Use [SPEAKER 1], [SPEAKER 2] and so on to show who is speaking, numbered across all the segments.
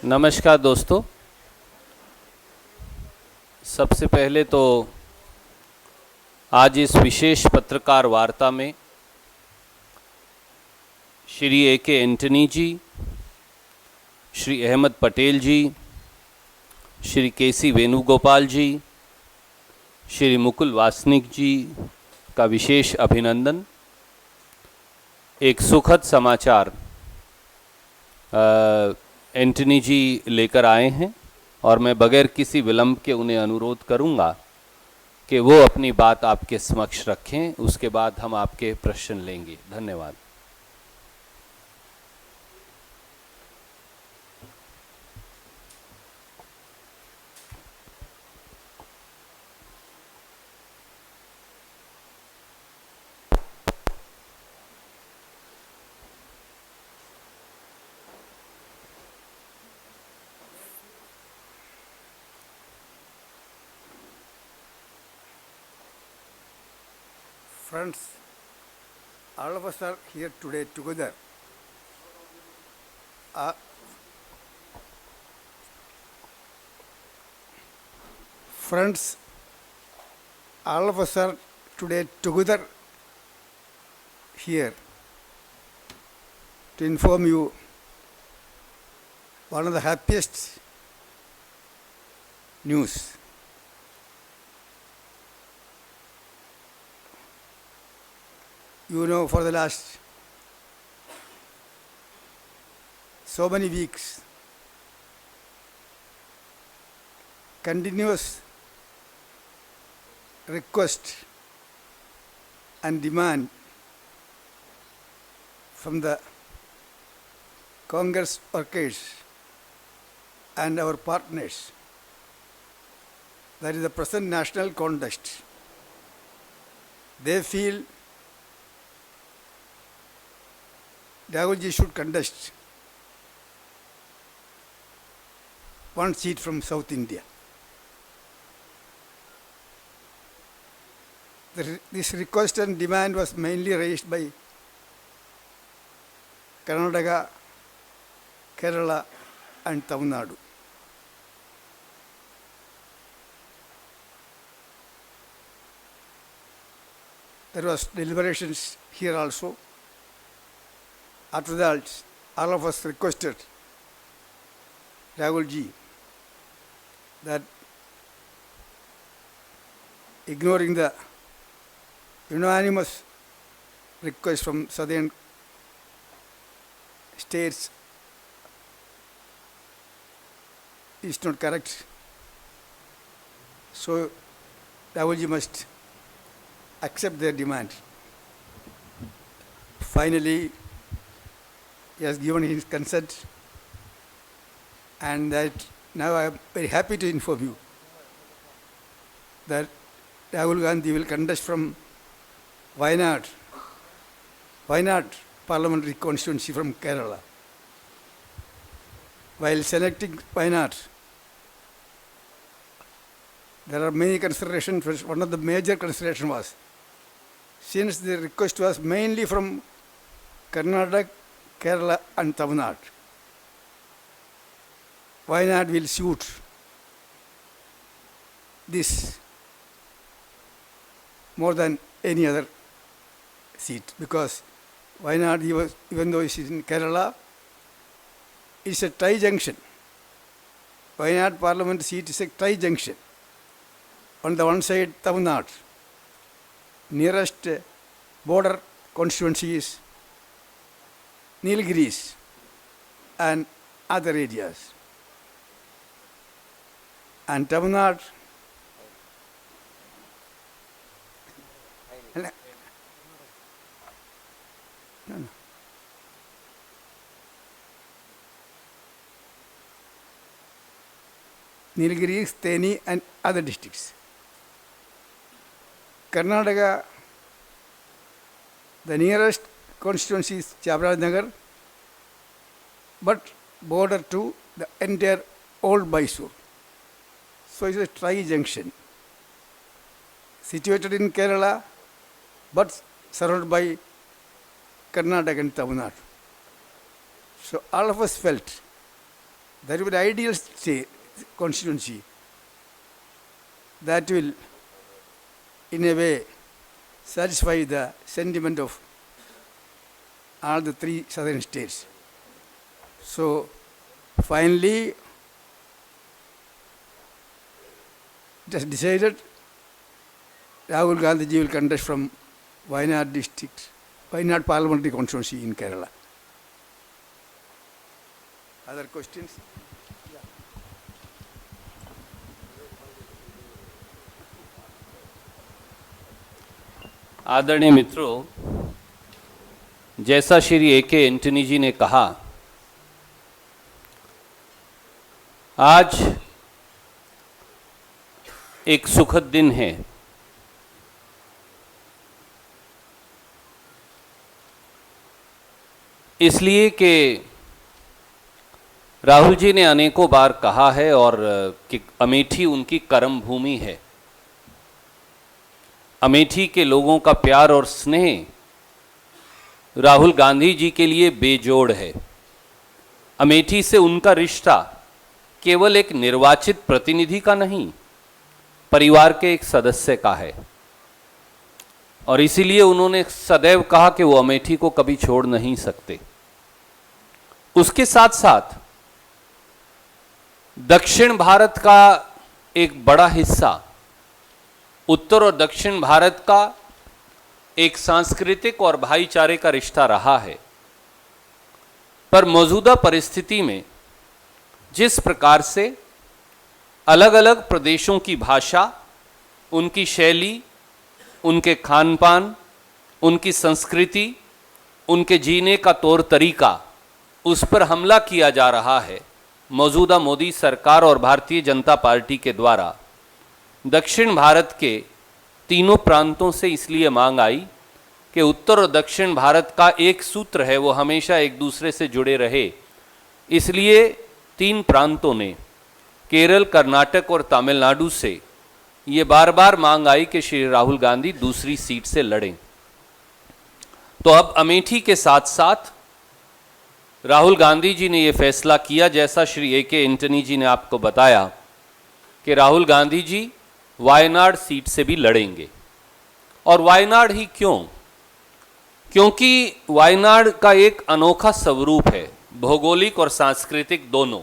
[SPEAKER 1] नमस्कार दोस्तों। सबसे पहले तो आज इस विशेष पत्रकार वार्ता में श्री ए.के. एंटनी जी, श्री अहमद पटेल जी, श्री के.सी. वेणुगोपाल जी, श्री मुकुल वासनिक जी का विशेष अभिनंदन। एक सुखद समाचार एंटनी जी लेकर आए हैं और मैं बगैर किसी विलंब के उन्हें अनुरोध करूंगा कि वो अपनी बात आपके समक्ष रखें। उसके बाद हम आपके प्रश्न लेंगे। धन्यवाद।
[SPEAKER 2] Friends, all of us are here today together. Friends, all of us are today together here to inform you one of the happiest news. You know, for the last so many weeks, continuous request and demand from the Congress workers and our partners, that is the present national context. They feel Rahulji should contest one seat from South India. This request and demand was mainly raised by Karnataka, Kerala and Tamil Nadu. There was deliberations here also. After that, all of us requested Rahulji that, ignoring the unanimous request from southern states, is not correct. So Rahulji must accept their demand. Finally, he has given his consent, and that now I am very happy to inform you that Rahul Gandhi will contest from Wayanad parliamentary constituency from Kerala. While selecting Wayanad, there are many considerations. One of the major considerations was, since the request was mainly from Karnataka, Kerala and Tamil Nadu, Wayanad will suit this more than any other seat, because Wayanad, even though it is in Kerala, is a tri-junction. Wayanad parliament seat is a tri-junction. On the one side, Tamil Nadu, nearest border constituency is Nilgiris and other areas. And Tamil Nadu, Nilgiris, Theni and other districts. Karnataka, the nearest constituency is Chamarajanagar, but border to the entire old Mysore. So it's a tri-junction, situated in Kerala, but surrounded by Karnataka and Tamil Nadu. So all of us felt that would be the ideal constituency that will, in a way, satisfy the sentiment of all the three southern states. So finally, it has decided Rahul Gandhi ji will contest from Wayanad district, Wayanad parliamentary constituency in Kerala. Other questions?
[SPEAKER 1] आदरणीय मित्रों, जैसा Shri A K. Antony जी ने कहा, आज एक सुखद दिन है। इसलिए कि राहुल जी ने अनेकों बार कहा है और कि अमेठी उनकी कर्म भूमि है। अमेठी के लोगों का प्यार और स्नेह राहुल गांधी जी के लिए बेजोड़ है। अमेठी से उनका रिश्ता केवल एक निर्वाचित प्रतिनिधि का नहीं, परिवार के एक सदस्य का है और इसीलिए उन्होंने सदैव कहा कि वो अमेठी को कभी छोड़ नहीं सकते। उसके साथ साथ दक्षिण भारत का एक बड़ा हिस्सा, उत्तर और दक्षिण भारत का एक सांस्कृतिक और भाईचारे का रिश्ता रहा है, पर मौजूदा परिस्थिति में जिस प्रकार से अलग अलग प्रदेशों की भाषा, उनकी शैली, उनके खान पान, उनकी संस्कृति, उनके जीने का तौर तरीका, उस पर हमला किया जा रहा है। मौजूदा मोदी सरकार और भारतीय जनता पार्टी के द्वारा दक्षिण भारत के तीनों प्रांतों से इसलिए मांग आई कि उत्तर और दक्षिण भारत का एक सूत्र है, वो हमेशा एक दूसरे से जुड़े रहे। इसलिए तीन प्रांतों ने, केरल, कर्नाटक और तमिलनाडु से ये बार बार मांग आई कि श्री राहुल गांधी दूसरी सीट से लड़ें। तो अब अमेठी के साथ साथ राहुल गांधी जी ने ये फैसला किया, जैसा श्री ए.के. एंटनी जी ने आपको बताया, कि राहुल गांधी जी वायनाड सीट से भी लड़ेंगे। और वायनाड ही क्यों? क्योंकि वायनाड का एक अनोखा स्वरूप है, भौगोलिक और सांस्कृतिक दोनों।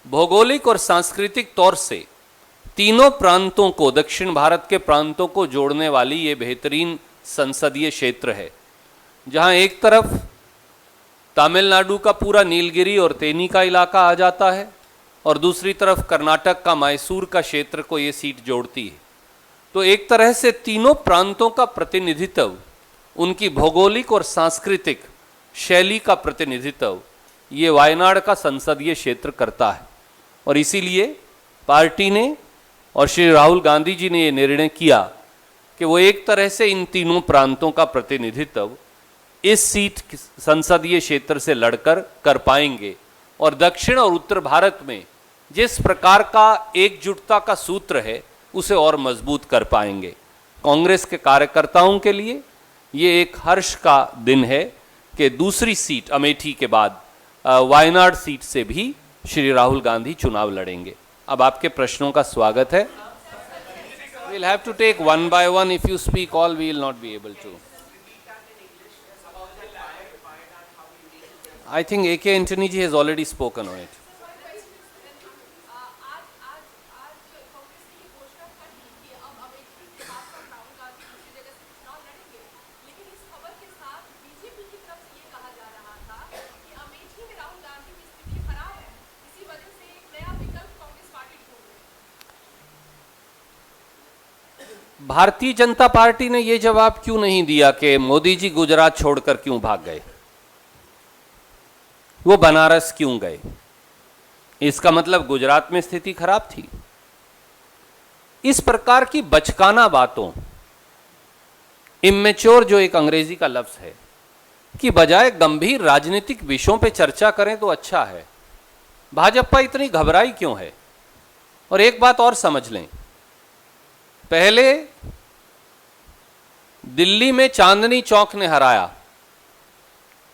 [SPEAKER 1] भौगोलिक और सांस्कृतिक तौर से तीनों प्रांतों को, दक्षिण भारत के प्रांतों को जोड़ने वाली ये बेहतरीन संसदीय क्षेत्र है, जहां एक तरफ तमिलनाडु का पूरा नीलगिरी और तेनी का इलाका आ जाता है और दूसरी तरफ कर्नाटक का मैसूर का क्षेत्र को ये सीट जोड़ती है। तो एक तरह से तीनों प्रांतों का प्रतिनिधित्व, उनकी भौगोलिक और सांस्कृतिक शैली का प्रतिनिधित्व ये वायनाड का संसदीय क्षेत्र करता है। और इसीलिए पार्टी ने और श्री राहुल गांधी जी ने ये निर्णय किया कि वो एक तरह से इन तीनों प्रांतों का प्रतिनिधित्व इस सीट संसदीय क्षेत्र से लड़कर कर पाएंगे और दक्षिण और उत्तर भारत में जिस प्रकार का एकजुटता का सूत्र है उसे और मजबूत कर पाएंगे। कांग्रेस के कार्यकर्ताओं के लिए ये एक हर्ष का दिन है कि दूसरी सीट अमेठी के बाद वायनाड सीट से भी श्री राहुल गांधी चुनाव लड़ेंगे। अब आपके प्रश्नों का स्वागत है। We'll have to take one by one. If you speak all, we will not be able to. I think A.K. Antony ji has already spoken on it. Bharatiya Janata party ने यह जवाब क्यों नहीं दिया कि मोदी जी गुजरात छोड़कर क्यों भाग गए, वो बनारस क्यों गए? इसका मतलब गुजरात में स्थिति खराब थी। इस प्रकार की बचकाना बातों, इमेच्योर जो एक अंग्रेजी का लफ्ज है, कि बजाय गंभीर राजनीतिक विषयों पे चर्चा करें तो अच्छा है। भाजपा इतनी घबराई क्यों है? और एक बात और समझ लें, पहले दिल्ली में चांदनी चौक ने हराया,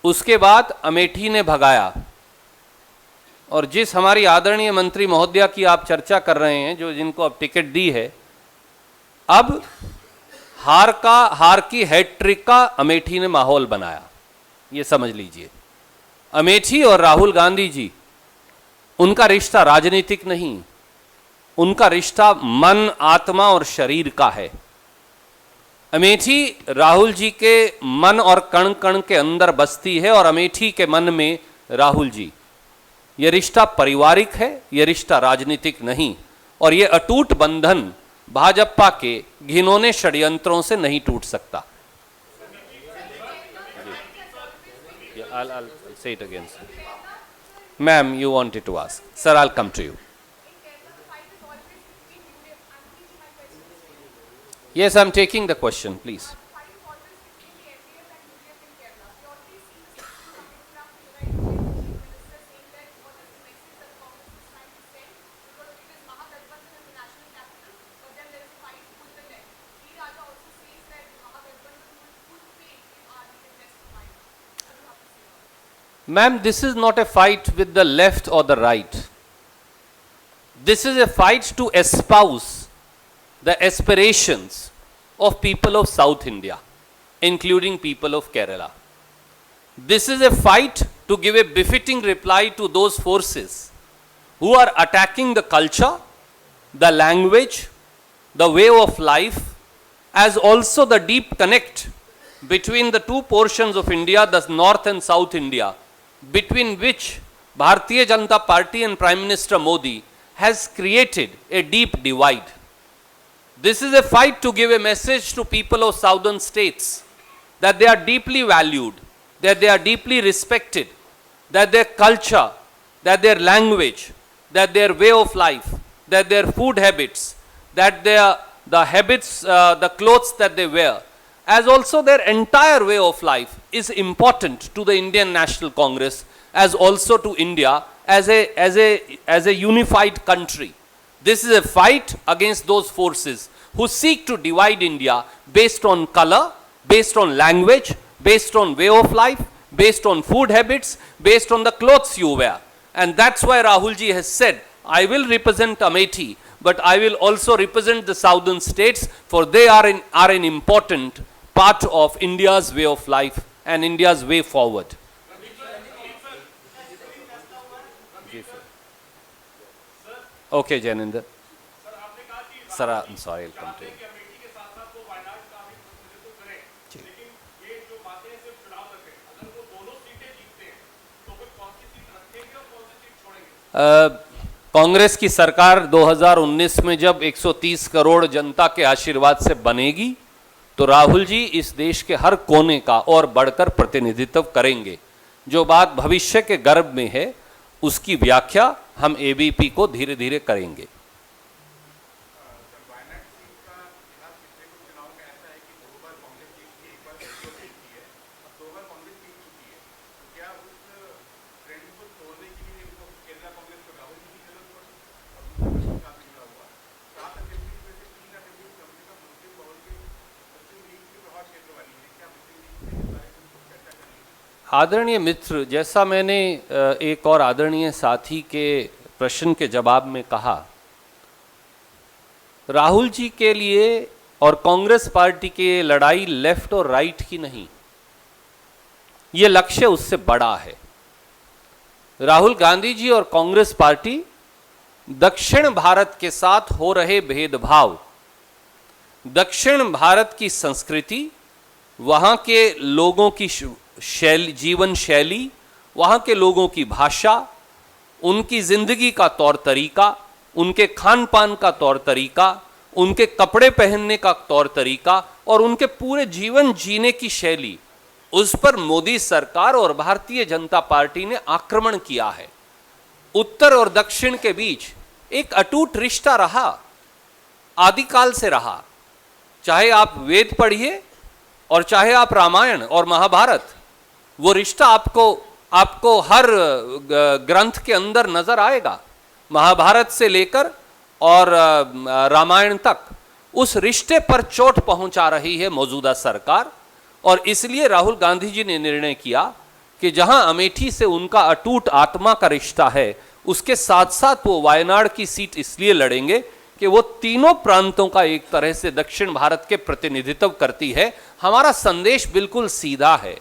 [SPEAKER 1] उसके बाद अमेठी ने भगाया, और जिस हमारी आदरणीय मंत्री महोदया की आप चर्चा कर रहे हैं, जो जिनको अब टिकट दी है, अब हार की हैट्रिक का अमेठी ने माहौल बनाया। ये समझ लीजिए, अमेठी और राहुल गांधी जी, उनका रिश्ता राजनीतिक नहीं, उनका रिश्ता मन, आत्मा और शरीर का है। अमेठी राहुल जी के मन और कण कण के अंदर बसती है, और अमेठी के मन में राहुल जी। यह रिश्ता पारिवारिक है, यह रिश्ता राजनीतिक नहीं, और यह अटूट बंधन भाजपा के घिनौने षड्यंत्रों से नहीं टूट सकता। I'll say it again. Ma'am, you wanted to ask. Sir, I'll come to you. Yes, I'm taking the question, please. Ma'am, this is not a fight with the left or the right. This is a fight to espouse the aspirations of people of South India, including people of Kerala. This is a fight to give a befitting reply to those forces who are attacking the culture, the language, the way of life, as also the deep connect between the two portions of India, the North and South India, between which Bharatiya Janata Party and Prime Minister Modi has created a deep divide. This is a fight to give a message to people of southern states that they are deeply valued, that they are deeply respected, that their culture, that their language, that their way of life, that their food habits, that the habits, the clothes that they wear, as also their entire way of life is important to the Indian National Congress, as also to India as a unified country. This is a fight against those forces who seek to divide India based on color, based on language, based on way of life, based on food habits, based on the clothes you wear. And that's why Rahul ji has said, I will represent Amethi, but I will also represent the southern states, for they are an important part of India's way of life and India's way forward. Okay, Janendra. Sir, I'm sorry, I'll come to you. Congress की सरकार 2019 में जब 130 करोड़ जनता के आशीर्वाद से बनेगी, तो राहुल जी इस देश के हर कोने का और बढ़कर प्रतिनिधित्व करेंगे। जो बात भविष्य के गर्भ में है, उसकी व्याख्या हम एबीपी को धीरे धीरे करेंगे। आदरणीय मित्र, जैसा मैंने एक और आदरणीय साथी के प्रश्न के जवाब में कहा, राहुल जी के लिए और कांग्रेस पार्टी की लड़ाई लेफ्ट और राइट की नहीं, ये लक्ष्य उससे बड़ा है। राहुल गांधी जी और कांग्रेस पार्टी दक्षिण भारत के साथ हो रहे भेदभाव, दक्षिण भारत की संस्कृति, वहां के लोगों की जीवन शैली, वहां के लोगों की भाषा, उनकी जिंदगी का तौर तरीका, उनके खान पान का तौर तरीका, उनके कपड़े पहनने का तौर तरीका और उनके पूरे जीवन जीने की शैली, उस पर मोदी सरकार और भारतीय जनता पार्टी ने आक्रमण किया है। उत्तर और दक्षिण के बीच एक अटूट रिश्ता रहा, आदिकाल से रहा। चाहे आप वेद पढ़िए और चाहे आप रामायण और महाभारत, वो रिश्ता आपको हर ग्रंथ के अंदर नजर आएगा, महाभारत से लेकर और रामायण तक उस रिश्ते पर चोट पहुंचा रही है मौजूदा सरकार। और इसलिए राहुल गांधी जी ने निर्णय किया कि जहां अमेठी से उनका अटूट आत्मा का रिश्ता है, उसके साथ साथ वो वायनाड की सीट इसलिए लड़ेंगे कि वो तीनों प्रांतों का एक तरह से दक्षिण भारत के प्रतिनिधित्व करती है। हमारा संदेश बिल्कुल सीधा है,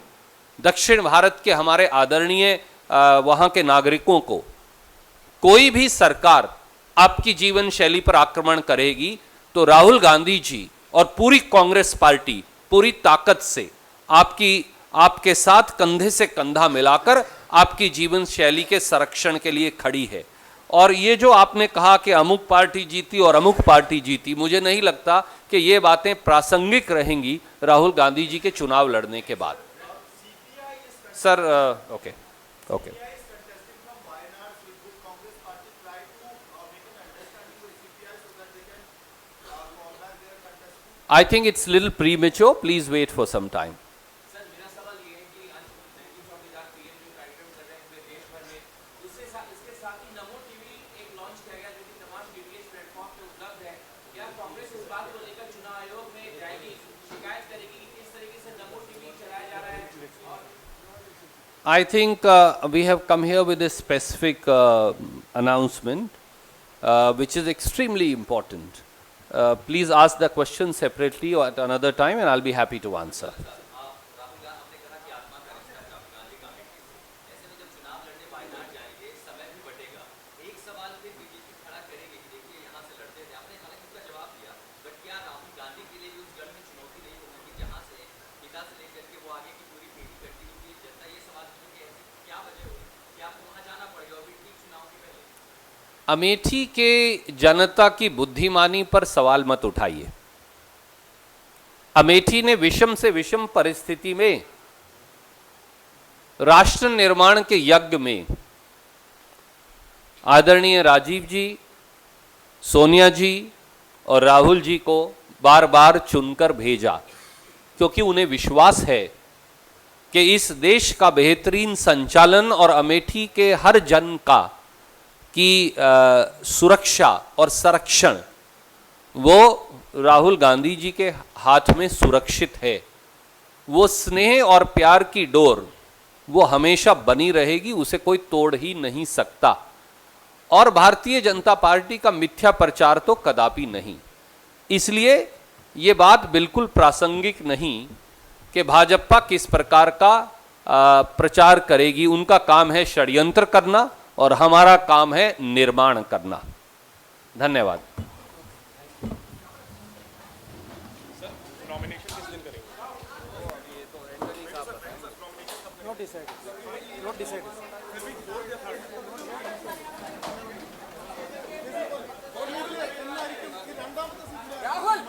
[SPEAKER 1] दक्षिण भारत के हमारे आदरणीय वहां के नागरिकों को कोई भी सरकार आपकी जीवन शैली पर आक्रमण करेगी तो राहुल गांधी जी और पूरी कांग्रेस पार्टी पूरी ताकत से आपके साथ कंधे से कंधा मिलाकर आपकी जीवन शैली के संरक्षण के लिए खड़ी है। और ये जो आपने कहा कि अमुक पार्टी जीती और अमुक पार्टी जीती, मुझे नहीं लगता कि ये बातें प्रासंगिक रहेंगी राहुल गांधी जी के चुनाव लड़ने के बाद। Sir okay. I think it's little premature. Please wait for some time.
[SPEAKER 3] Sir मेरा सवाल ये है कि आज 19 संविधान पीएम जो कार्यक्रम कर रहे हैं पूरे देश भर में, इसके साथ ही नमो टीवी एक लॉन्च किया गया जो कि तमाम डीटीएच प्लेटफॉर्म पे उपलब्ध है। क्या कांग्रेस इस बात को लेकर चुनाव आयोग में जाएगी, शिकायत करेगी कि किस तरीके से नमो टीवी चलाया जा रहा है?
[SPEAKER 1] I think we have come here with a specific announcement which is extremely important. Please ask the question separately or at another time and I'll be happy to answer. Amethi के जनता की बुद्धिमानी पर सवाल मत उठाइए। अमेठी ने विषम से विषम परिस्थिति में राष्ट्र निर्माण के यज्ञ में आदरणीय राजीव जी, सोनिया जी और राहुल जी को बार बार चुनकर भेजा, क्योंकि उन्हें विश्वास है कि इस देश का बेहतरीन संचालन और अमेठी के हर जन का की सुरक्षा और संरक्षण वो राहुल गांधी जी के हाथ में सुरक्षित है। वो स्नेह और प्यार की डोर वो हमेशा बनी रहेगी, उसे कोई तोड़ ही नहीं सकता। और भारतीय जनता पार्टी का मिथ्या प्रचार तो कदापि नहीं। इसलिए ये बात बिल्कुल प्रासंगिक नहीं कि भाजपा किस प्रकार का प्रचार करेगी। उनका काम है षड्यंत्र करना और हमारा काम है निर्माण करना। धन्यवाद।
[SPEAKER 3] राहुल